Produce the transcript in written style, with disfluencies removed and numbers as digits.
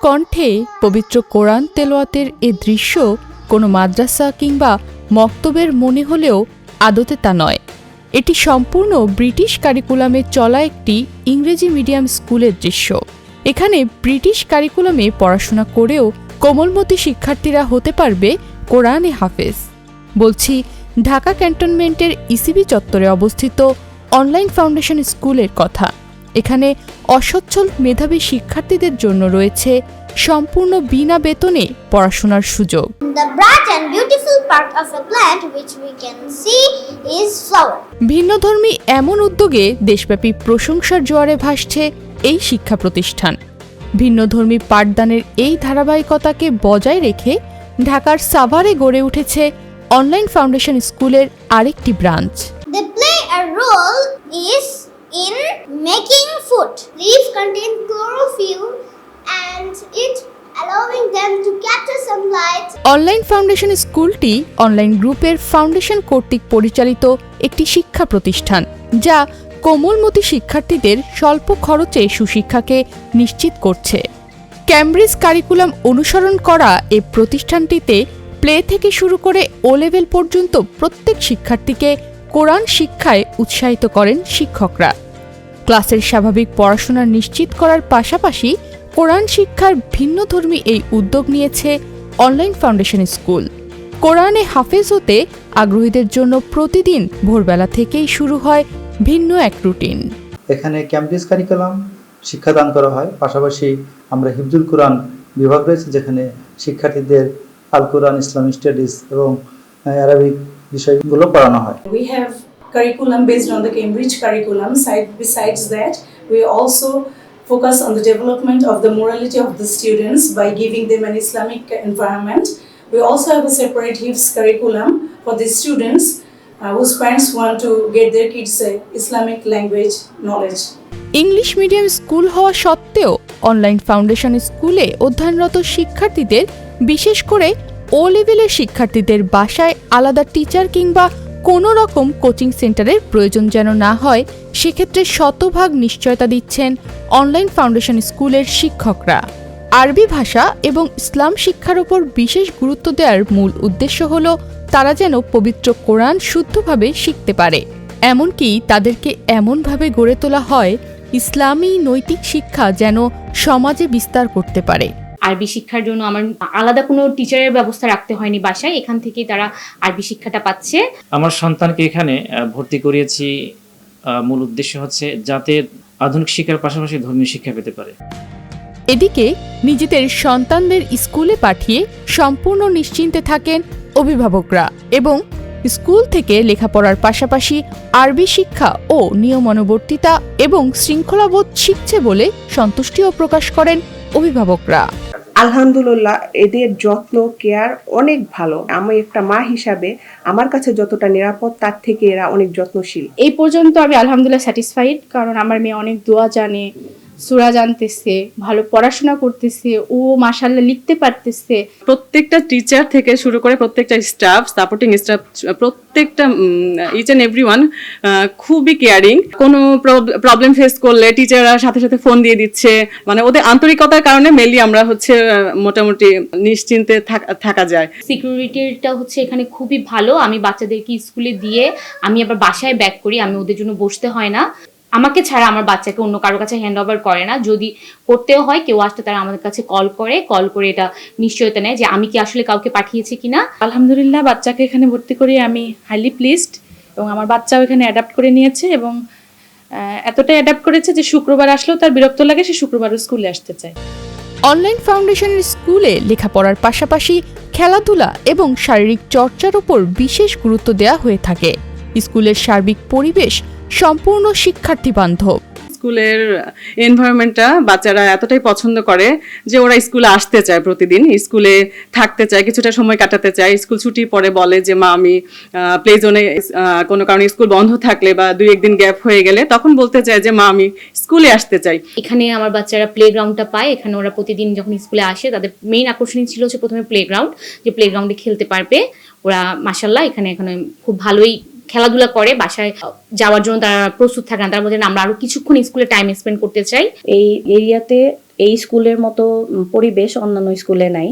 কণ্ঠে পবিত্র কোরআন তেলাওয়াতের এ দৃশ্য কোনো মাদ্রাসা কিংবা মক্তবের মনে হলেও আদতে তা নয়। এটি সম্পূর্ণ ব্রিটিশ কারিকুলামে চলা একটি ইংরেজি মিডিয়াম স্কুলের দৃশ্য। এখানে ব্রিটিশ কারিকুলামে পড়াশোনা করেও কোমলমতি শিক্ষার্থীরা হতে পারবে কোরআনে হাফেজ। বলছি ঢাকা ক্যান্টনমেন্টের ইসিবি চত্বরে অবস্থিত অনলাইন ফাউন্ডেশন স্কুলের কথা। এখানে অসচ্ছল মেধাবী শিক্ষার্থীদের জন্য রয়েছে সম্পূর্ণ বিনা বেতনে পড়াশোনার সুযোগ। The bright and beautiful part of a plant which we can see is flower. ভিন্নধর্মী এমন উদ্যোগে দেশব্যাপী প্রশংসার জোয়ারে ভাসছে এই শিক্ষা প্রতিষ্ঠান। ভিন্নধর্মী পাঠদানের এই ধারাবাহিকতাকে বজায় রেখে ঢাকার সাভারে গড়ে উঠেছে অনলাইন ফাউন্ডেশন স্কুলের আরেকটি branch. They play a role is in making food. Leaves contain chlorophyll and it allowing them to capture sunlight. Online foundation স্কুলটি অনলাইন গ্রুপের ফাউন্ডেশন কর্তৃক পরিচালিত একটি শিক্ষা প্রতিষ্ঠান, যা কোমলমতি শিক্ষার্থীদের স্বল্প খরচে সুশিক্ষাকে নিশ্চিত করছে। ক্যামব্রিজ কারিকুলাম অনুসরণ করা এই প্রতিষ্ঠানটিতে প্লে থেকে শুরু করে ও লেভেল পর্যন্ত প্রত্যেক শিক্ষার্থীকে কোরআন শিক্ষায় উৎসাহিত করেন শিক্ষকরা। ক্লাসের স্বাভাবিক পড়াশোনা নিশ্চিত করার পাশাপাশি কোরআন শিক্ষার ভিন্নধর্মী এই উদ্যোগ নিয়েছে অনলাইন ফাউন্ডেশন স্কুল। কোরআনে হাফেজ হতে আগ্রহীদের জন্য প্রতিদিন ভোরবেলা থেকেই শুরু হয় ভিন্ন এক রুটিন। এখানে ক্যামব্রিজ কারিকুলাম শিক্ষাদান করা হয়, পাশাপাশি আমরা হিফজুল কোরআন বিভাগ রয়েছে, যেখানে শিক্ষার্থীদের আল কোরআন, ইসলামিক স্টাডিজ এবং আরবিক বিষয়গুলো পড়ানো হয়। We have curriculum based on the Cambridge curriculum. Besides that, we also focus on the development of the morality of the students by giving them an Islamic environment. We also have a separate Hifz curriculum for the students whose parents want to get their kids Islamic language knowledge. English medium school হওয়া সত্ত্বেও online foundation স্কুলে অধ্যয়নরত শিক্ষার্থীদের, বিশেষ করে ও লেভেলের শিক্ষার্থীদের বাসায় আলাদা টিচার কিংবা কোনো রকম কোচিং সেন্টারের প্রয়োজন যেন না হয়, সেক্ষেত্রে শতভাগ নিশ্চয়তা দিচ্ছেন অনলাইন ফাউন্ডেশন স্কুলের শিক্ষকরা। আরবি ভাষা এবং ইসলাম শিক্ষার উপর বিশেষ গুরুত্ব দেওয়ার মূল উদ্দেশ্য হল তারা যেন পবিত্র কোরআন শুদ্ধভাবে শিখতে পারে। এমনকি তাদেরকে এমনভাবে গড়ে তোলা হয় ইসলামী নৈতিক শিক্ষা যেন সমাজে বিস্তার করতে পারে। আরবি শিক্ষার জন্য আমার আলাদা কোনো টিচারের ব্যবস্থা রাখতে হয়নি বাসায়, এখান থেকেই তারা আরবি শিক্ষাটা পাচ্ছে। আমার সন্তানকে এখানে ভর্তি করিয়েছি, মূল উদ্দেশ্য হচ্ছে যাতে আধুনিক শিক্ষার পাশাপাশি ধর্মীয় শিক্ষা পেতে পারে। এদিকে নিজেদের সন্তানদের স্কুলে পাঠিয়ে সম্পূর্ণ নিশ্চিন্তে থাকেন অভিভাবকরা এবং স্কুল থেকে লেখাপড়ার পাশাপাশি আরবি শিক্ষা ও নিয়মানুবর্তিতা এবং শৃঙ্খলাবোধ শিখছে বলে সন্তুষ্টিও প্রকাশ করেন অভিভাবকরা। আলহামদুলিল্লাহ, এদের যত্ন কেয়ার অনেক ভালো। আমি একটা মা হিসাবে আমার কাছে যতটা নিরাপদ, তার থেকে এরা অনেক যত্নশীল। এই পর্যন্ত আমি আলহামদুলিল্লাহ স্যাটিসফাইড, কারণ আমার মেয়ে অনেক দোয়া জানে, সূরা জানতেছে, ভালো পড়াশোনা করতেছে, ও মাশাআল্লাহ লিখতে পারতেছে। প্রত্যেকটা টিচার থেকে শুরু করে প্রত্যেকটা স্টাফ, সাপোর্টিং স্টাফ, প্রত্যেকটা ইচ অ্যান্ড এভরিওয়ান খুবই কেয়ারিং। কোনো প্রবলেম ফেস করলে টিচাররা সাথে সাথে ফোন দিয়ে দিচ্ছে। মানে ওদের আন্তরিকতার কারণে মেনলি আমরা মোটামুটি নিশ্চিন্তে থাকা যায়। সিকিউরিটিটা এখানে খুবই ভালো। আমি বাচ্চাদেরকে স্কুলে দিয়ে আমি আবার বাসায় ব্যাক করি, আমি ওদের জন্য বসতে হয় না। আমাকে ছাড়া আমার বাচ্চাকে অন্য কারো কাছে হ্যান্ড ওভার করে না। যদি করতেও হয়, কেউ আসতে তারা আমাদের কাছে কল করে এটা নিশ্চয়তা নেয় যে আমি কি আসলে কাউকে পাঠিয়েছি কিনা। আলহামদুলিল্লাহ, বাচ্চাকে এখানে ভর্তি করে আমি হাইলি প্লিজড, এবং আমার বাচ্চাও এখানে অ্যাডাপ্ট করে নিয়েছে এবং এতটাই অ্যাডাপ্ট করেছে যে শুক্রবার আসলেও তার বিরক্ত লাগে, সে শুক্রবারও স্কুলে আসতে চায়। অনলাইন ফাউন্ডেশনের স্কুলে লেখাপড়ার পাশাপাশি খেলাধুলা এবং শারীরিক চর্চার উপর বিশেষ গুরুত্ব দেওয়া হয়ে থাকে। স্কুলের সার্বিক পরিবেশ সম্পূর্ণ শিক্ষার্থী বান্ধব। স্কুলের এনভায়রনমেন্টটা বাচ্চারা এতটাই পছন্দ করে যে ওরা স্কুলে আসতে চায়, প্রতিদিন স্কুলে থাকতে চায়, কিছুটা সময় কাটাতে চায়। স্কুল ছুটির পরে বলে যে মা আমি প্লে জোনে, কোনো কারণে স্কুল বন্ধ থাকলে বা 2-1 দিন গ্যাপ হয়ে গেলে তখন বলতে চায় যে মা আমি স্কুলে আসতে চাই। এখানে আমার বাচ্চারা প্লে গ্রাউন্ডটা পায়। এখানে ওরা প্রতিদিন যখন স্কুলে আসে তাদের মেইন আকর্ষণীয় ছিল প্রথমে প্লে গ্রাউন্ড, যে প্লে গ্রাউন্ডে খেলতে পারবে ওরা। মাশাআল্লাহ এখানে খুব ভালোই খেলাধুলা করে, বাসায় যাওয়ার জন্য তারা প্রস্তুত থাকে না, তারা বলে আমরা আরো কিছুক্ষণ স্কুলে টাইম স্পেন্ড করতে চাই। এই এরিয়াতে এই স্কুলের মতো পরিবেশ অন্যান্য স্কুলে নাই।